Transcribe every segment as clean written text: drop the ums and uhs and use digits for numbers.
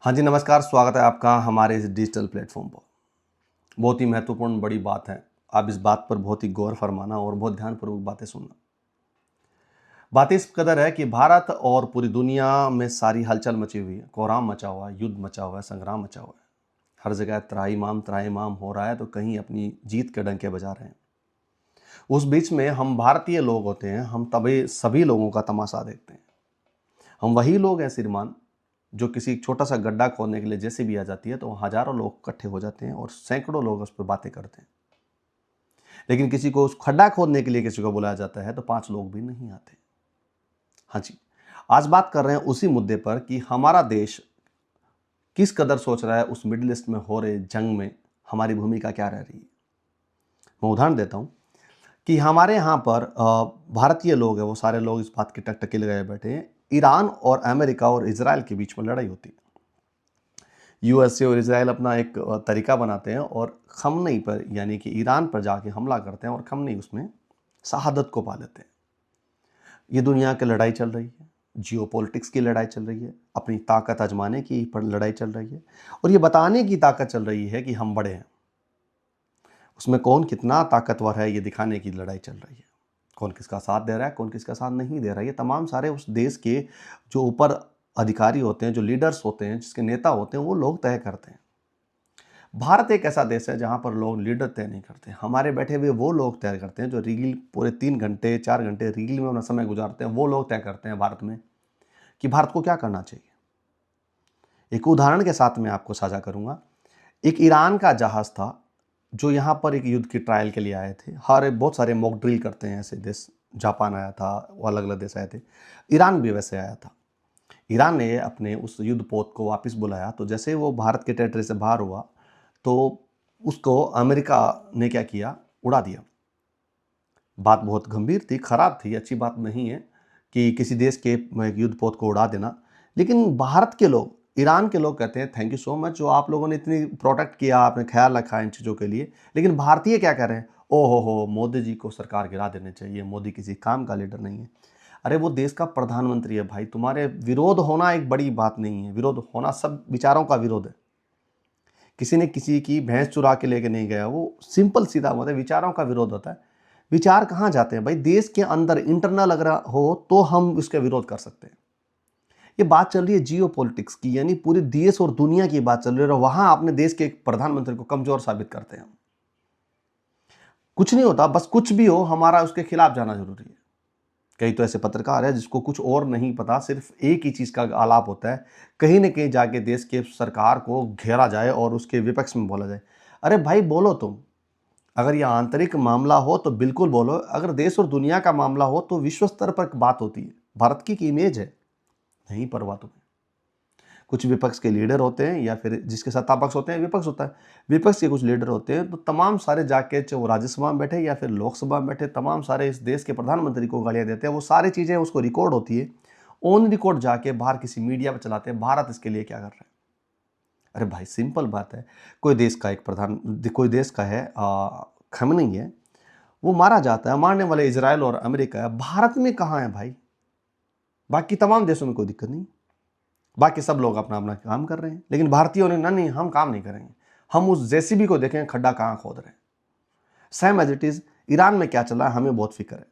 हाँ जी, नमस्कार। स्वागत है आपका हमारे इस डिजिटल प्लेटफॉर्म पर। बहुत ही महत्वपूर्ण बड़ी बात है। आप इस बात पर बहुत ही गौर फरमाना और बहुत ध्यानपूर्वक बातें सुनना। बात इस कदर है कि भारत और पूरी दुनिया में सारी हलचल मची हुई है, कोहराम मचा हुआ है, युद्ध मचा हुआ है, संग्राम मचा हुआ है। हर जगह त्राहिमाम हो रहा है, तो कहीं अपनी जीत के डंके बजा रहे हैं। उस बीच में हम भारतीय लोग होते हैं, हम तभी सभी लोगों का तमाशा देखते हैं। हम वही लोग हैं श्रीमान, जो किसी छोटा सा गड्ढा खोदने के लिए जैसे भी आ जाती है तो हजारों लोग इकट्ठे हो जाते हैं और सैकड़ों लोग उस पर बातें करते हैं। लेकिन किसी को उस खड्डा खोदने के लिए किसी को बुलाया जाता है तो 5 लोग भी नहीं आते। हाँ जी, आज बात कर रहे हैं उसी मुद्दे पर कि हमारा देश किस कदर सोच रहा है उस मिडिल ईस्ट में हो रहे जंग में हमारी भूमिका क्या रह रही है। मैं उदाहरण देता हूँ कि हमारे यहाँ पर भारतीय लोग हैं, वो सारे लोग इस बात की टकटकी लगाए बैठे हैं। ईरान और अमेरिका और इजराइल के बीच में लड़ाई होती है। यूएसए और इजराइल अपना एक तरीका बनाते हैं और खमनई पर यानी कि ईरान पर जाके हमला करते हैं और खमनई उसमें शहादत को पा लेते हैं। ये दुनिया की लड़ाई चल रही है, जियोपॉलिटिक्स की लड़ाई चल रही है, अपनी ताकत आजमाने की पर लड़ाई चल रही है और ये बताने की ताकत चल रही है कि हम बड़े हैं। उसमें कौन कितना ताकतवर है ये दिखाने की लड़ाई चल रही है। कौन किसका साथ दे रहा है, कौन किसका साथ नहीं दे रहा है, ये तमाम सारे उस देश के जो ऊपर अधिकारी होते हैं, जो लीडर्स होते हैं, जिसके नेता होते हैं, वो लोग तय करते हैं। भारत एक ऐसा देश है जहाँ पर लोग लीडर तय नहीं करते। हमारे बैठे हुए वो लोग तय करते हैं जो रील पूरे 3 घंटे 4 घंटे रील में अपना समय गुजारते हैं। वो लोग तय करते हैं भारत में कि भारत को क्या करना चाहिए। एक उदाहरण के साथ मैं आपको साझा करूंगा। एक ईरान का जहाज था जो यहाँ पर एक युद्ध की ट्रायल के लिए आए थे। हर बहुत सारे मॉक ड्रिल करते हैं ऐसे देश। जापान आया था, वो अलग अलग देश आए थे। ईरान भी वैसे आया था। ईरान ने अपने उस युद्ध पोत को वापस बुलाया, तो जैसे वो भारत के टेरिटरी से बाहर हुआ तो उसको अमेरिका ने क्या किया, उड़ा दिया। बात बहुत गंभीर थी, खराब थी, अच्छी बात नहीं है कि किसी देश के युद्ध पोत को उड़ा देना। लेकिन भारत के लोग, ईरान के लोग कहते हैं थैंक यू सो मच, जो आप लोगों ने इतनी प्रोटेक्ट किया, आपने ख्याल रखा इन चीज़ों के लिए। लेकिन भारतीय क्या कह रहे हैं, ओ हो मोदी जी को सरकार गिरा देने चाहिए, मोदी किसी काम का लीडर नहीं है। अरे वो देश का प्रधानमंत्री है भाई। तुम्हारे विरोध होना एक बड़ी बात नहीं है, विरोध होना सब विचारों का विरोध है। किसी ने किसी की भैंस चुरा के लेके नहीं गया, वो सिंपल सीधा होता है, विचारों का विरोध होता है। विचार कहाँ जाते हैं भाई, देश के अंदर इंटरनल अगर हो तो हम इसका विरोध कर सकते हैं। ये बात चल रही है जियो पॉलिटिक्स की, यानी पूरे देश और दुनिया की बात चल रही है और वहां अपने देश के प्रधानमंत्री को कमजोर साबित करते हैं। कुछ नहीं होता, बस कुछ भी हो हमारा उसके खिलाफ जाना जरूरी है। कई तो ऐसे पत्रकार है जिसको कुछ और नहीं पता, सिर्फ एक ही चीज का आलाप होता है, कहीं ना कहीं जाके देश के सरकार को घेरा जाए और उसके विपक्ष में बोला जाए। अरे भाई बोलो तुम, अगर यह आंतरिक मामला हो तो बिल्कुल बोलो, अगर देश और दुनिया का मामला हो तो विश्व स्तर पर बात होती है। भारत की इमेज है, नहीं परवाह तुम्हें। कुछ विपक्ष के लीडर होते हैं या फिर जिसके सत्ता पक्ष होते हैं, विपक्ष होता है, विपक्ष के कुछ लीडर होते हैं, तो तमाम सारे जाके चाहे वो राज्यसभा में बैठे या फिर लोकसभा में बैठे, तमाम सारे इस देश के प्रधानमंत्री को गालियां देते हैं। वो सारी चीज़ें उसको रिकॉर्ड होती है, ऑन रिकॉर्ड जाके बाहर किसी मीडिया पर चलाते हैं, भारत इसके लिए क्या कर रहा है। अरे भाई सिंपल बात है, कोई देश का एक कोई देश का है खमनई है, वो मारा जाता है, मारने वाले इजराइल और अमेरिका है। भारत में कहाँ है भाई? बाकी तमाम देशों में कोई दिक्कत नहीं, बाकी सब लोग अपना अपना काम कर रहे हैं, लेकिन भारतीयों ने ना, नहीं हम काम नहीं करेंगे। हम उस जेसीबी को देखें खड्डा कहाँ खोद रहे हैं। Same as it is Iran में क्या चला है हमें बहुत फिक्र है।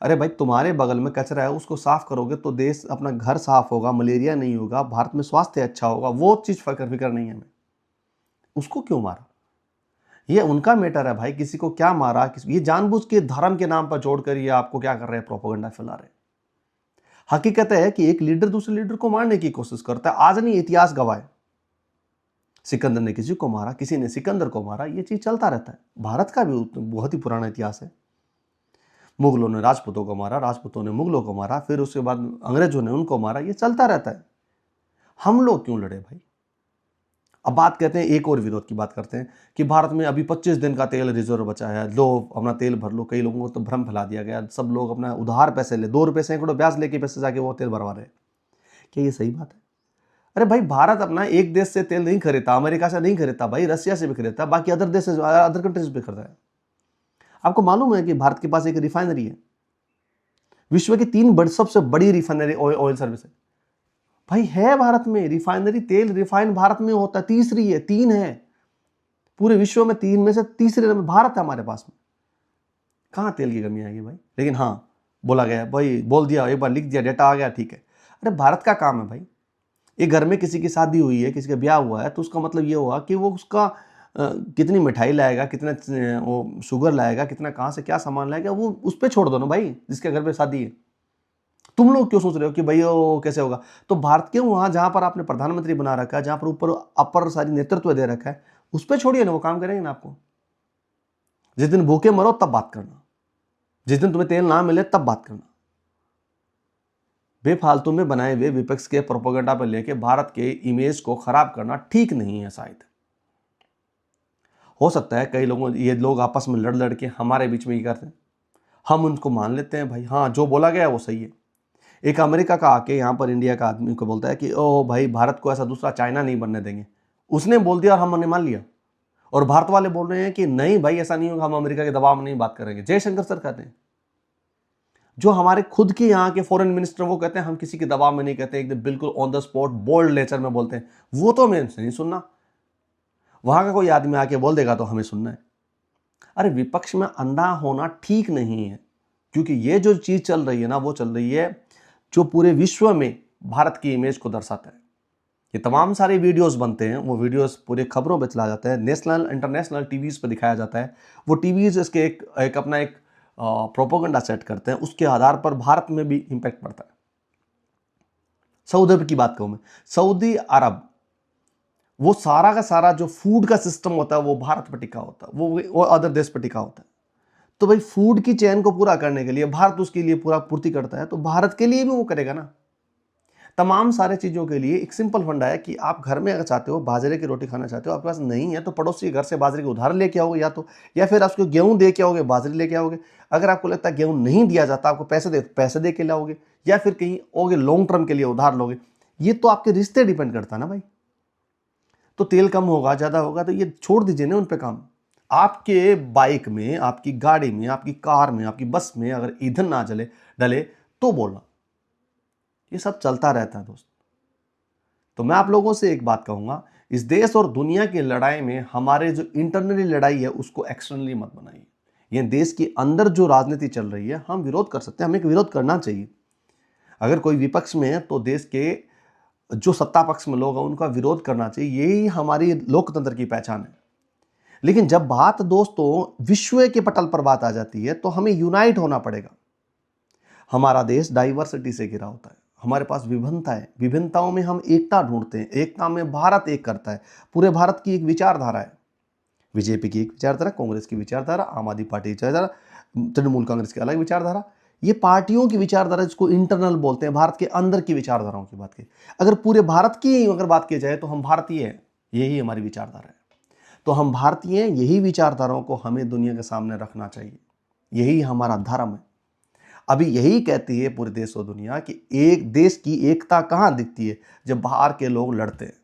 अरे भाई तुम्हारे बगल में कचरा है, उसको साफ करोगे तो देश अपना घर साफ होगा, मलेरिया नहीं होगा, भारत में स्वास्थ्य अच्छा होगा। वो चीज फिक्र नहीं है हमें। उसको क्यों मारा, ये उनका मैटर है भाई। किसी को क्या मारा, ये जानबूझ के धर्म के नाम पर जोड़कर ये आपको क्या कर रहे हैं, प्रोपेगेंडा फैला रहे हैं। हकीकत है कि एक लीडर दूसरे लीडर को मारने की कोशिश करता है। आज नहीं, इतिहास गवाह है। सिकंदर ने किसी को मारा, किसी ने सिकंदर को मारा, ये चीज चलता रहता है। भारत का भी बहुत ही पुराना इतिहास है। मुगलों ने राजपूतों को मारा, राजपूतों ने मुगलों को मारा, फिर उसके बाद अंग्रेजों ने उनको मारा, ये चलता रहता है। हम लोग क्यों लड़े भाई? अब बात करते हैं, एक और विरोध की बात करते हैं कि भारत में अभी 25 दिन का तेल रिजर्व बचा है, लो अपना तेल भर लो। कई लोगों को तो भ्रम फैला दिया गया, सब लोग अपना उधार पैसे ले, 2 रुपए सैकड़ों ब्याज लेके पैसे जाके वो तेल भरवा रहे हैं। क्या ये सही बात है? अरे भाई भारत अपना एक देश से तेल नहीं खरीदता, अमेरिका से नहीं खरीदता भाई, रशिया से भी खरीदता, बाकी अदर देश से, अदर कंट्रीज पे खरीदता है। आपको मालूम है कि भारत के पास एक रिफाइनरी है, विश्व की 3 सबसे बड़ी रिफाइनरी ऑयल सर्विस है। भाई है भारत में रिफाइनरी, तेल रिफाइन भारत में होता है, तीसरी है, 3 है पूरे विश्व में, 3 में से तीसरे नंबर भारत है हमारे पास में। कहां तेल की कमी आएगी भाई? लेकिन हाँ, बोला गया भाई, बोल दिया एक बार, लिख दिया, डेटा आ गया, ठीक है। अरे भारत का काम है भाई। एक घर में किसी की शादी हुई है, किसी का ब्याह हुआ है, तो उसका मतलब ये हुआ कि वो उसका कितनी मिठाई लाएगा, कितना वो शुगर लाएगा, कितना कहाँ से क्या सामान लाएगा, वो उस पर छोड़ दो ना भाई, जिसके घर पे शादी है। तुम लोग क्यों सोच रहे हो कि भाई वो कैसे होगा? तो भारत के वहां जहां पर आपने प्रधानमंत्री बना रखा है, जहां पर ऊपर अपर सारी नेतृत्व दे रखा है, उस पर छोड़िए ना, वो काम करेंगे ना आपको। जिस दिन भूखे मरो तब बात करना, जिस दिन तुम्हें तेल ना मिले तब बात करना। बेफालतू में बनाए हुए विपक्ष के प्रोपेगेंडा पर लेके भारत के इमेज को खराब करना ठीक नहीं है। शायद हो सकता है कई लोगों, ये लोग आपस में लड़ लड़ के हमारे बीच में ही करते हैं, हम उनको मान लेते हैं भाई, हाँ जो बोला गया वो सही है। एक अमेरिका का आके यहाँ पर इंडिया का आदमी को बोलता है कि ओ भाई भारत को ऐसा दूसरा चाइना नहीं बनने देंगे, उसने बोल दिया और हमने मान लिया। और भारत वाले बोल रहे हैं कि नहीं भाई ऐसा नहीं होगा, हम अमेरिका के दबाव में नहीं बात करेंगे। जयशंकर सर कहते हैं, जो हमारे खुद के यहाँ के फॉरेन मिनिस्टर, वो कहते हैं हम किसी के दबाव में नहीं कहते, एकदम बिल्कुल on the spot bold nature में बोलते हैं। वो तो हमें नहीं सुनना, वहां का कोई आदमी आके बोल देगा तो हमें सुनना है। अरे विपक्ष में अंधा होना ठीक नहीं है, क्योंकि ये जो चीज चल रही है ना, वो चल रही है जो पूरे विश्व में भारत की इमेज को दर्शाता है। ये तमाम सारे वीडियोस बनते हैं, वो वीडियोस पूरे खबरों पे चला जाता है, नेशनल इंटरनेशनल टीवीज पे दिखाया जाता है। वो टीवीज इसके एक अपना एक प्रोपेगेंडा सेट करते हैं, उसके आधार पर भारत में भी इंपैक्ट पड़ता है। सऊदी अरब की बात कहूं मैं, सऊदी अरब, वो सारा का सारा जो फूड का सिस्टम होता है वो भारत पर टिका होता है, वो अदर देश पर टिका होता है। तो भाई फूड की चेन को पूरा करने के लिए भारत उसके लिए पूरा पूर्ति करता है, तो भारत के लिए भी वो करेगा ना। तमाम सारे चीजों के लिए एक सिंपल फंडा है कि आप घर में अगर चाहते हो बाजरे की रोटी खाना चाहते हो, आपके पास नहीं है तो पड़ोसी के घर से बाजरे के उधार लेके आओगे, या फिर आपको गेहूं दे के आओगे, बाजरे लेके आओगे। अगर आपको लगता है गेहूं नहीं दिया जाता, आपको पैसे दे के लाओगे, या फिर कहीं ओगे लॉन्ग टर्म के लिए उधार लोगे। ये तो आपके रिश्ते डिपेंड करता है ना भाई। तो तेल कम होगा ज्यादा होगा तो ये छोड़ दीजिए ना उन पे काम। आपके बाइक में, आपकी गाड़ी में, आपकी कार में, आपकी बस में अगर ईंधन ना जले डले तो बोलना। ये सब चलता रहता है दोस्त। तो मैं आप लोगों से एक बात कहूंगा, इस देश और दुनिया की लड़ाई में हमारे जो इंटरनली लड़ाई है उसको एक्सटर्नली मत बनाइए। ये देश के अंदर जो राजनीति चल रही है, हम विरोध कर सकते हैं, हमें विरोध करना चाहिए। अगर कोई विपक्ष में है तो देश के जो सत्ता पक्ष में लोग हैं उनका विरोध करना चाहिए, यही हमारी लोकतंत्र की पहचान है। लेकिन जब बात दोस्तों विश्व के पटल पर बात आ जाती है तो हमें यूनाइट होना पड़ेगा। हमारा देश डाइवर्सिटी से घिरा होता है, हमारे पास विभिन्नता है, विभिन्नताओं में हम एकता ढूंढते हैं, एकता में भारत एक करता है। पूरे भारत की एक विचारधारा है, बीजेपी की एक विचारधारा, कांग्रेस की विचारधारा, आम आदमी पार्टी की विचारधारा, तृणमूल कांग्रेस की अलग विचारधारा। ये पार्टियों की विचारधारा, जिसको इंटरनल बोलते हैं, भारत के अंदर की विचारधाराओं की बात की। अगर पूरे भारत की अगर बात की जाए तो हम भारतीय हैं, यही हमारी विचारधारा है। तो हम भारतीय हैं, यही विचारधाराओं को हमें दुनिया के सामने रखना चाहिए, यही हमारा धर्म है। अभी यही कहती है पूरे देश और दुनिया कि एक देश की एकता कहां दिखती है, जब बाहर के लोग लड़ते हैं।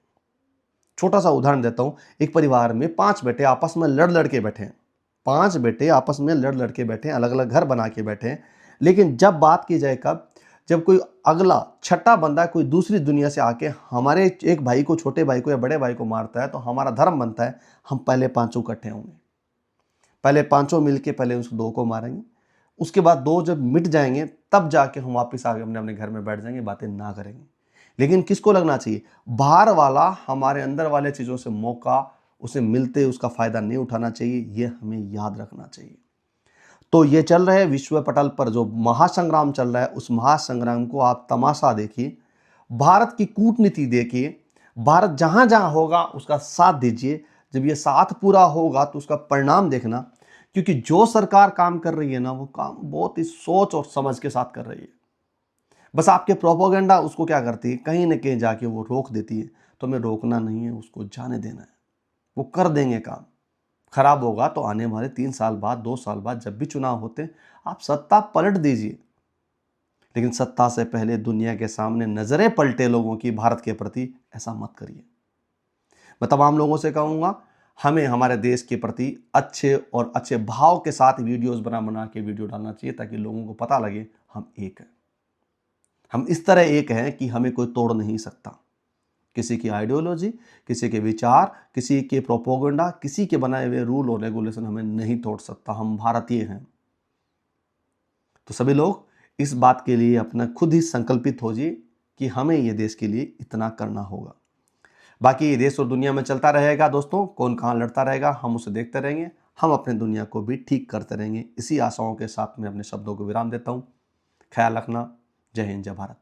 छोटा सा उदाहरण देता हूं, एक परिवार में 5 बेटे आपस में लड़ लड़ के बैठे हैं, 5 बेटे आपस में लड़ लड़ के बैठे हैं, अलग अलग घर बना के बैठे हैं। लेकिन जब बात की जाए कब, जब कोई अगला छठा बंदा कोई दूसरी दुनिया से आके हमारे एक भाई को, छोटे भाई को या बड़े भाई को मारता है, तो हमारा धर्म बनता है हम पहले 5 इकट्ठे होंगे, पहले 5 मिलके पहले उस 2 को मारेंगे, उसके बाद 2 जब मिट जाएंगे तब जाके हम वापस आके अपने अपने घर में बैठ जाएंगे, बातें ना करेंगे। लेकिन किसको लगना चाहिए, बाहर वाला हमारे अंदर वाले चीजों से मौका उसे मिलते उसका फायदा नहीं उठाना चाहिए, यह हमें याद रखना चाहिए। तो ये चल रहा है विश्व पटल पर जो महासंग्राम चल रहा है, उस महासंग्राम को आप तमाशा देखिए, भारत की कूटनीति देखिए, भारत जहां जहां होगा उसका साथ दीजिए। जब ये साथ पूरा होगा तो उसका परिणाम देखना, क्योंकि जो सरकार काम कर रही है ना, वो काम बहुत ही सोच और समझ के साथ कर रही है। बस आपके प्रोपोगेंडा उसको क्या करती है, कहीं ना कहीं जाके वो रोक देती है। तो हमें रोकना नहीं है, उसको जाने देना है, वो कर देंगे काम। खराब होगा तो आने वाले 3 साल बाद, 2 साल बाद जब भी चुनाव होते, आप सत्ता पलट दीजिए, लेकिन सत्ता से पहले दुनिया के सामने नजरें पलटे लोगों की भारत के प्रति, ऐसा मत करिए। मैं तमाम लोगों से कहूंगा, हमें हमारे देश के प्रति अच्छे और अच्छे भाव के साथ वीडियोस बना बना के वीडियो डालना चाहिए, ताकि लोगों को पता लगे हम एक हैं। हम इस तरह एक हैं कि हमें कोई तोड़ नहीं सकता। किसी की आइडियोलॉजी, किसी के विचार, किसी के प्रोपोगंडा, किसी के बनाए हुए रूल और रेगुलेशन हमें नहीं तोड़ सकता। हम भारतीय हैं। तो सभी लोग इस बात के लिए अपना खुद ही संकल्पित हो जाइए कि हमें ये देश के लिए इतना करना होगा। बाकी ये देश और दुनिया में चलता रहेगा दोस्तों, कौन कहाँ लड़ता रहेगा हम उसे देखते रहेंगे। हम अपने दुनिया को भी ठीक करते रहेंगे। इसी आशाओं के साथ मैं अपने शब्दों को विराम देता हूँ। ख्याल रखना। जय हिंद, जय भारत।